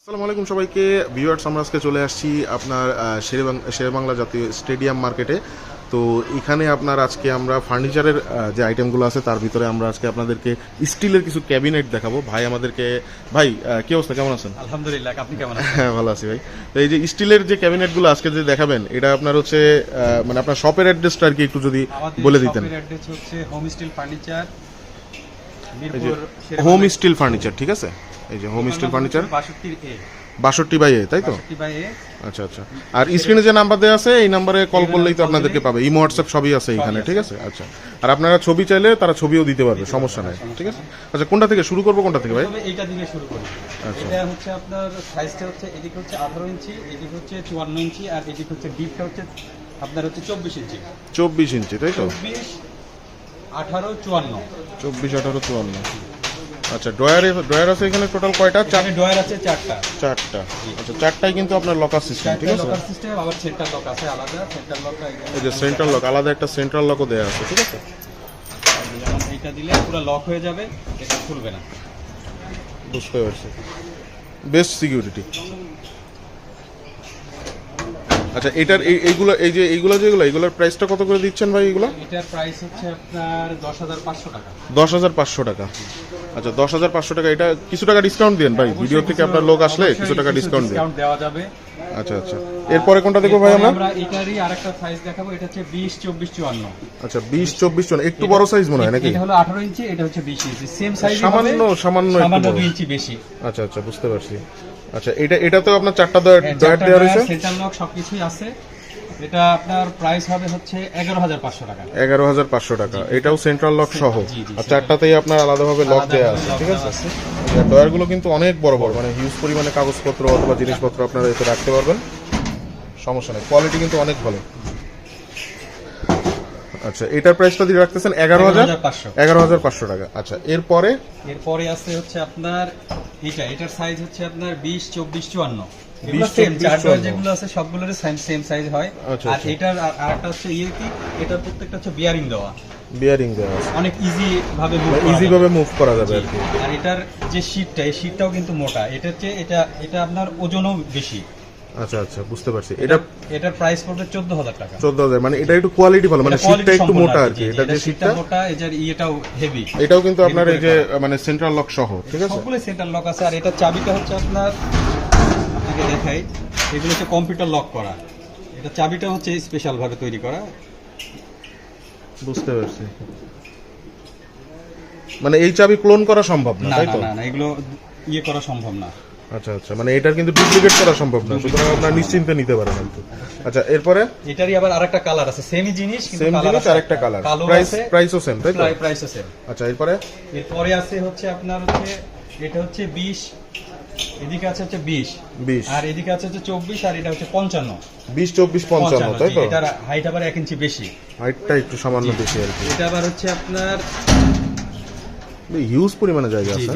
আসসালামু আলাইকুম সবাইকে ভিউয়ার্স, আমরা আজকে চলে আসছি আপনার শেরেবাংলা জাতীয় স্টেডিয়াম মার্কেটে। তো এখানে আপনার আজকে আমরা ফার্নিচারের যে আইটেমগুলো আছে তার ভিতরে আমরা আজকে আপনাদেরকে স্টিলের কিছু ক্যাবিনেট দেখাবো। ভাই আমাদেরকে কি অবস্থা, কেমন আছেন? আলহামদুলিল্লাহ, আপনি কেমন আছেন? হ্যাঁ, ভালো আছি ভাই। তো এই যে স্টিলের যে ক্যাবিনেটগুলো আজকে যে দেখাবেন, এটা আপনার হচ্ছে মানে আপনার শপের অ্যাড্রেসটা আর কি একটু যদি বলে দিতেন। আমাদের অ্যাড্রেস হচ্ছে হোম স্টিল ফার্নিচার, এই যে মিরপুর হোম স্টিল ফার্নিচার, ঠিক আছে? এই যে হোম স্টিল ফার্নিচার 62/A, তাই তো? 62/A। আচ্ছা আচ্ছা। আর স্ক্রিনে যে নাম্বার দেওয়া আছে এই নাম্বারে কল করলেই তো আপনাদেরকে পাবে। ইমো হোয়াটসঅ্যাপ সবই আছে এখানে, ঠিক আছে? আচ্ছা। আর আপনারা ছবি চাইলে তারা ছবিও দিতে পারবে, সমস্যা নাই, ঠিক আছে? আচ্ছা, কোনটা থেকে শুরু করবো, কোনটা থেকে ভাই? তবে এইটা দিয়ে শুরু করি। আচ্ছা। এটা হচ্ছে আপনার সাইজটা হচ্ছে এদিকে হচ্ছে 18 ইঞ্চি, এদিকে হচ্ছে 54 ইঞ্চি, আর এদিকে হচ্ছে ডিপটা হচ্ছে আপনার হচ্ছে 24 ইঞ্চি। 24 ইঞ্চি, তাই তো? 24, 18, 54। 24, 18, 54। আচ্ছা, ড্রয়ার আছে এখানে টোটাল কয়টা? এখানে ড্রয়ার আছে 4টা। 4টা। আচ্ছা, 4টাই কিন্তু আপনার লকার সিস্টেম, ঠিক আছে? লকার সিস্টেম, আবার সেন্টার লক আছে আলাদা। সেন্টার লকটা এই যে সেন্ট্রাল লক, আলাদা একটা সেন্ট্রাল লকও দেওয়া আছে, ঠিক আছে? যেমন এইটা দিলে পুরো লক হয়ে যাবে, এটা খুলবে না। বুঝতে পারছি। Best security. আচ্ছা, এইগুলোর প্রাইসটা কত করে দিচ্ছেন ভাই এগুলো? এটার প্রাইস হচ্ছে আপনার 10,500 টাকা। 10,500 টাকা। আচ্ছা, 10,500 টাকা। এটা কিছু টাকা ডিসকাউন্ট দেন ভাই, ভিডিও থেকে আপনার লোক আসলে কিছু টাকা ডিসকাউন্ট দেন। ডিসকাউন্ট দেওয়া যাবে। আচ্ছা আচ্ছা। এরপরে কোনটা দেখবো ভাই আমরা? আমরা এটারই আরেকটা সাইজ দেখাবো, এটা হচ্ছে 20, 24, 54। আচ্ছা, 20, 24, 54 একটু বড় সাইজ মনে হয় নাকি? এটা হলো 18 ইঞ্চি, এটা হচ্ছে 20 ইঞ্চি, সেম সাইজ, সামান্য একটু বড়। 2 ইঞ্চি বেশি। আচ্ছা আচ্ছা, বুঝতে পারছি। আচ্ছা, এটাতেও আপনার 4টা ডয়ার দেওয়া রয়েছে, সেন্টার লক সবকিছুই আছে। এটা আপনার প্রাইস হবে হচ্ছে 11,500 টাকা। 11,500 টাকা। এটাও সেন্ট্রাল লক সহ। জি, জি, আর 4টাতেই আপনার আলাদাভাবে লক দেওয়া আছে, ঠিক আছে? ডয়ারগুলো কিন্তু অনেক বড় বড়, মানে হিউজ পরিমাণে কাগজপত্র অথবা জিনিসপত্র আপনারা এতে রাখতে পারবেন, সমস্যা নেই। কোয়ালিটি কিন্তু অনেক ভালো। আচ্ছা, এটার প্রাইসটা দিয়ে রাখতেছেন 11,500 টাকা। আচ্ছা, এরপরে আছে হচ্ছে আপনার এটার সাইজ হচ্ছে আপনার 20, 24, 54। 20, সেম 24, চার 54 যেগুলো আছে সবগুলোর সেম সাইজ হয়। আচ্ছা, আর আচ্ছা। এটার আরেকটা হচ্ছে এটার প্রত্যেকটা হচ্ছে বিয়ারিং দেওয়া, বিয়ারিং দেওয়া আছে, অনেক ইজি ভাবে মুভ করা যাবে আর কি। আর এটার যে শীটটা, এই শীটটাও কিন্তু মোটা। এটা হচ্ছে এটা আপনার ওজনও বেশি। আচ্ছা আচ্ছা, বুঝতে পারছি। এটার প্রাইস পড়বে 14,000 টাকা। 14,000, মানে এটা একটু কোয়ালিটি ভালো, মানে শীটটা একটু মোটা আর কি। এটা যে শীটটা মোটা, এটার ইয়েটাও হেভি। এটাও কিন্তু আপনার এই যে মানে সেন্ট্রাল লক সহ, ঠিক আছে? সবগুলো সেন্টার লক আছে। আর এটার চাবিটা হচ্ছে আপনার, আপনাকে দেখাই, এগুলো হচ্ছে কম্পিউটার লক করা। এটা চাবিটা হচ্ছে স্পেশাল ভাবে তৈরি করা। বুঝতে পারছি। মানে এই চাবি ক্লোন করা সম্ভব না, না তাই তো? না না, এগুলো করা সম্ভব না। আচ্ছা আচ্ছা, মানে এটার কিন্তু ডুপ্লিকেট করা সম্ভব না, সুতরাং আপনারা নিশ্চিন্তে নিতে পারেন কিন্তু। আচ্ছা, এরপরে এটারই আবার আরেকটা কালার আছে, সেমই জিনিস কিন্তু সেম জিনিস আরেকটা কালার, প্রাইসও সেম, তাই তো? প্রাইসও সেম। আচ্ছা, এরপরে আছে হচ্ছে আপনার হচ্ছে এটা হচ্ছে 20, এদিকে আছে হচ্ছে 20, আর এদিকে আছে হচ্ছে 24, আর এটা হচ্ছে 55। 20, 24, 55, তাই তো? এটার হাইট আবার 1 ইঞ্চি বেশি, হাইটটা একটু সামান্য বেশি আর কি। এটা আবার হচ্ছে আপনার হিউজ পরিমাণে জায়গা আছে।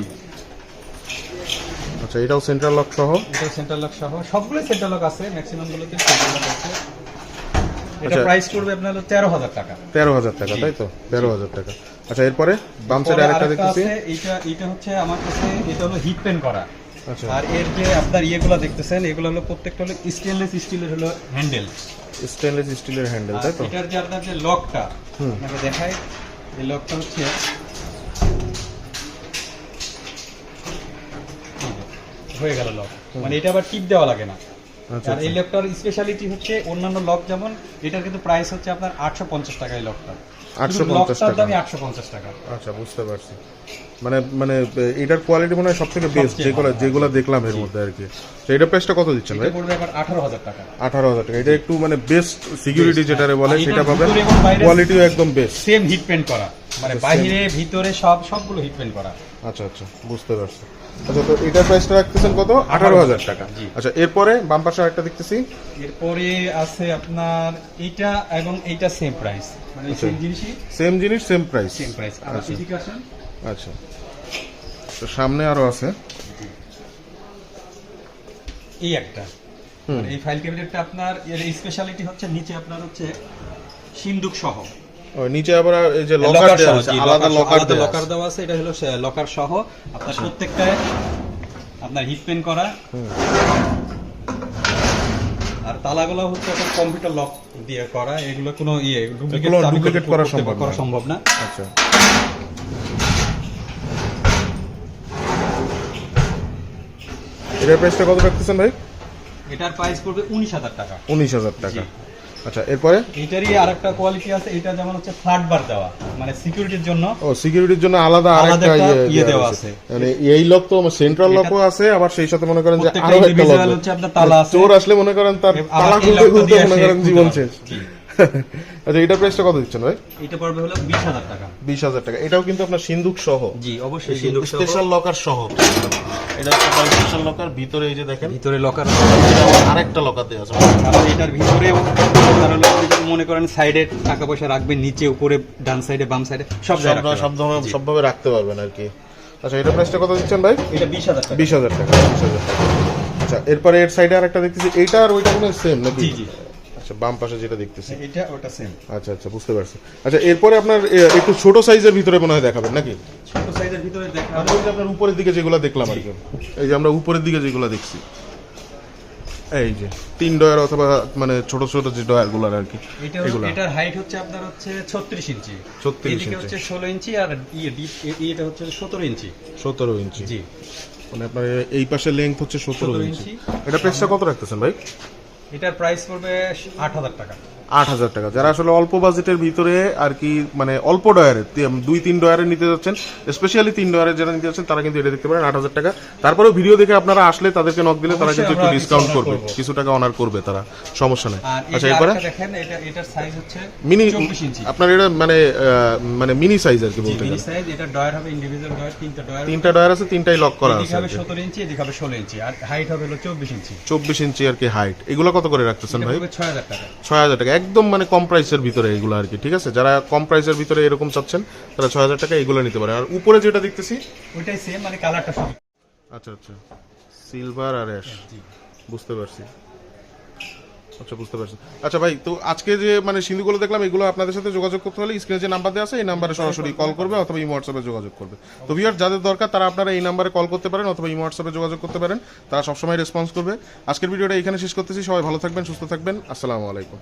আচ্ছা, এটাও সেন্ট্রাল লক সহ। এটা সেন্টার লক সহ, সবগুলো সেন্টার লক আছে, ম্যাক্সিমাম গুলোতে সেন্টার লক আছে। এটা প্রাইস পড়বে আপনার 13,000 টাকা। 13,000 টাকা, তাই তো? 13,000 টাকা। আচ্ছা, এরপরে বাম সাইডে আরেকটা দেখতেছি। এটা হচ্ছে আমার কাছে, এটা হলো হিট পেন করা। আচ্ছা। আর এর যে আপনার ইয়েগুলো দেখতেছেন, এগুলো হলো প্রত্যেকটা হলো স্টেনলেস স্টিলের হলো হ্যান্ডেল। স্টেনলেস স্টিলের হ্যান্ডেল, তাই তো? এটার যে আপনার যে লকটা, আপনাকে দেখাই, এই লকটা হচ্ছে হয়ে গেল লক, মানে এটা আবার টিপ দেওয়া লাগে না। আচ্ছা, আর এই লকটার স্পেশালিটি হচ্ছে অন্যান্য লক যেমন, এটার কিন্তু প্রাইস হচ্ছে আপনার 850 টাকা। এই লকটা 850 টাকা, দামই 850 টাকা। আচ্ছা, বুঝতে পারছি। মানে এটার কোয়ালিটি মনে হয় সবথেকে বেস্ট যেগুলো দেখলাম এর মধ্যে আর কি। তো এটার প্রাইসটা কত দিচ্ছেন ভাই? এটা পড়বে আবার 18,000 টাকা। 18,000 টাকা। এটা একটু মানে বেস্ট সিকিউরিটি যেটারে বলে সেটা পাবেন, কোয়ালিটিও একদম বেস্ট। সেম হিট পেন্ট করা, মানে বাইরে ভিতরে সবগুলো হিট পেন্ট করা। আচ্ছা আচ্ছা, বুঝতে পারছি। আচ্ছা, তো এটার প্রাইসটা রাখতেছেন কত? 18,000 টাকা। আচ্ছা, এরপরে বাম পাশে আরেকটা দেখতেছি। এরপরে আছে আপনার এইটা এবং এইটা সেম প্রাইস, মানে সেম জিনিসই, সেম জিনিস সেম প্রাইস। আর এদিকে আসেন। আচ্ছা, তো সামনে আরো আছে এই একটা, মানে এই ফাইল ক্যাবিনেটটা আপনার এর স্পেশালিটি হচ্ছে নিচে আপনার হচ্ছে সিন্দুক সহ। নিচে আবার এই যে লকার দেওয়া আছে, আলাদা লকার দেওয়া আছে। এটা হলো লকার সহ আপনার প্রত্যেকটা আপনার হিট পেন করা, আর তালাগুলো হচ্ছে একটা কম্পিউটার লক দিয়ে করা, এগুলো কোনো ডুপ্লিকেট করা সম্ভব না। আচ্ছা, এটার প্রাইসটা কত রাখতেছেন ভাই? এটার প্রাইস পড়বে 19,000 টাকা। 19,000 টাকা। জি। আচ্ছা, এরপরে এটারই আরেকটা কোয়ালিটি আছে, এটা যেমন হচ্ছে ফ্ল্যাট বার দেওয়া, মানে সিকিউরিটির জন্য। ও, সিকিউরিটির জন্য আলাদা আরেকটা ইয়ে দেওয়া আছে। মানে এই লক তো সেন্ট্রাল লকও আছে, আবার সেই সাথে মনে করেন যে প্রত্যেকটা আরো একটা লক ইন্ডিভিজুয়াল হচ্ছে আপনার তালা আছে। চোর আসলে মনে করেন তার তালা খুলতে মনে করেন জীবন শেষ। আচ্ছা, এটার প্রাইসটা কত দিচ্ছেন ভাই? এটা পড়বে হলো 20,000 টাকা। 20,000 টাকা। এটাও কিন্তু আপনার সিন্দুক সহ। জি, অবশ্যই সিন্দুক সহ। স্পেশাল লকার সহ। এটা হচ্ছে আপনার স্পেশাল লকার, ভিতরে এই যে দেখেন ভিতরে লকার, আরেকটা লকার দেওয়া আছে। আর এটার ভিতরে আপনার হলো মনে করেন সাইডে টাকা পয়সা রাখবেন, নিচে উপরে ডান সাইডে বাম সাইডে সব জায়গায় সবভাবে রাখতে পারবেন আর কি। আচ্ছা, এটার প্রাইসটা কত দিচ্ছেন ভাই? এটা 20,000 টাকা। 20,000 টাকা। 20,000 টাকা। আচ্ছা, এরপরে এর সাইডে আরেকটা দেখতেছি, এইটা আর ওইটা কোনো সেম নাকি? জি জি, আচ্ছা, বাম পাশে যেটা দেখতেছি এটা ওটা সেম। আচ্ছা আচ্ছা, বুঝতে পারছি। আচ্ছা, এরপরে আপনার একটু ছোট সাইজের ভিতরে মনে হয় দেখাবেন নাকি? ছোট সাইজের ভিতরে দেখা মানে ওই যে আপনার উপরের দিকে যেগুলো দেখলাম আর কি, এই যে আমরা উপরের দিকে যেগুলো দেখছি, এই যে 3 ডয়ার অথবা মানে ছোট ছোট যে ডয়ার গুলো আর কি, এগুলো। এটার হাইট হচ্ছে আপনার হচ্ছে 36 ইঞ্চি, 36 এদিকে ইঞ্চি হচ্ছে 16 ইঞ্চি, আর এটা হচ্ছে 17 ইঞ্চি। 17 ইঞ্চি। জি, মানে আপনার এই পাশে লেন্থ হচ্ছে 17 17 ইঞ্চি। ইঞ্চি। এটা প্রাইসটা কত রাখতেছেন ভাই? এটার প্রাইস পড়বে 8,000 টাকা। 8,000 টাকা। যারা আসলে অল্প বাজেটের ভিতরে আর কি, মানে অল্প ডয়ারে 2-3 ডয়ারে নিতে যাচ্ছেন, স্পেশালি 3 ডয়ারে যারা নিতে যাচ্ছেন, তারা কিন্তু এটা দেখতে পারেন 8,000 টাকা। তারপরেও ভিডিও দেখে আপনারা আসলে তাদেরকে নক দিলে তারা কিন্তু একটু ডিসকাউন্ট করবে, কিছু টাকা অনার করবে তারা, সমস্যা নেই। আচ্ছা, এরপরে দেখেন এটার সাইজ হচ্ছে মিনি 24 ইঞ্চি। আপনার এটা মানে মিনি সাইজ আর কি বলতে মিনি গেলে। সাইজ, এটা ডয়ার হবে ইন্ডিভিজুয়াল ডয়ার, তিনটা ডয়ার আছে, তিনটাই লক করা এদিকে আছে। হবে 17 ইঞ্চি, এদিকে হবে 16 ইঞ্চি, আর হাইট হবে হলো 24 ইঞ্চি। 24 ইঞ্চি আর কি হাইট। এগুলো কত করে রাখতেছেন এটা ভাই? হবে 6,000 টাকা। 6,000 টাকা, একদম মানে কম প্রাইসের ভিতরে এগুলো আর কি। ঠিক আছে, যারা কম প্রাইসের ভিতরে এরকম চাচ্ছেন তারা 6,000 টাকা এগুলো নিতে পারে। আর উপরে যেটা দেখতেছি ওইটাই সেম, মানে কালারটা সব। আচ্ছা আচ্ছা, সিলভার আর অ্যাশ, জি, বুঝতে পারছি। আচ্ছা, বুঝতে পারছি। আচ্ছা ভাই, তো আজকে যে মানে সিন্ধুগুলো দেখলাম, এগুলো আপনাদের সাথে যোগাযোগ করতে হলে স্ক্রিনে যে নাম্বার দেওয়া আছে এই নাম্বারে সরাসরি কল করবে অথবা ইমো হোয়াটসঅ্যাপে যোগাযোগ করবে। তো ভিউয়ার যাদের দরকার তারা আপনারা এই নাম্বারে কল করতে পারেন অথবা ইমো হোয়াটসঅ্যাপে যোগাযোগ করতে পারেন, তারা সবসময় রেসপন্স করবে। আজকের ভিডিওটা এখানে শেষ করতেছি। সবাই ভালো থাকবেন, সুস্থ থাকবেন। আসসালামু আলাইকুম।